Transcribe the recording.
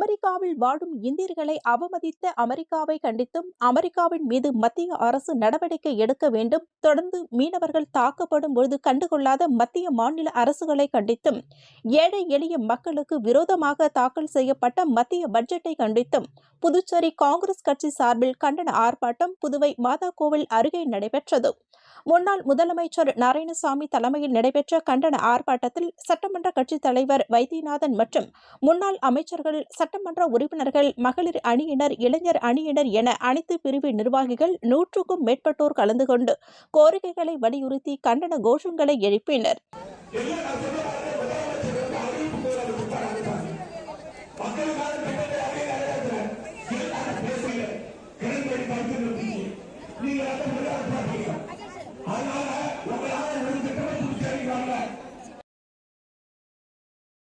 அமெரிக்காவில் வாழும் இந்தியர்களை அவமதித்த அமெரிக்காவை கண்டித்தும் அமெரிக்காவின் மீது மத்திய அரசு நடவடிக்கை எடுக்க வேண்டும். தொடர்ந்து மீனவர்கள் தாக்கப்படும் பொழுது கண்டுகொள்ளாத மத்திய மாநில அரசுகளை கண்டித்தும் ஏழை எளிய மக்களுக்கு விரோதமாக தாக்கல் செய்யப்பட்ட மத்திய பட்ஜெட்டை கண்டித்தும் புதுச்சேரி காங்கிரஸ் கட்சி சார்பில் கண்டன ஆர்ப்பாட்டம் புதுவை மாதாக்கோவில் அருகே நடைபெற்றது. முன்னாள் முதலமைச்சர் நாராயணசாமி தலைமையில் நடைபெற்ற கண்டன ஆர்ப்பாட்டத்தில் சட்டமன்ற கட்சித் தலைவர் வைத்தியநாதன் மற்றும் முன்னாள் அமைச்சர்கள், சட்டமன்ற உறுப்பினர்கள், மகளிர் அணியினர், இளைஞர் அணியினர் என அனைத்து பிரிவு நிர்வாகிகள் 100க்கும் மேற்பட்டோர் கலந்து கொண்டு கோரிக்கைகளை வலியுறுத்தி கண்டன கோஷங்களை எழுப்பினர்.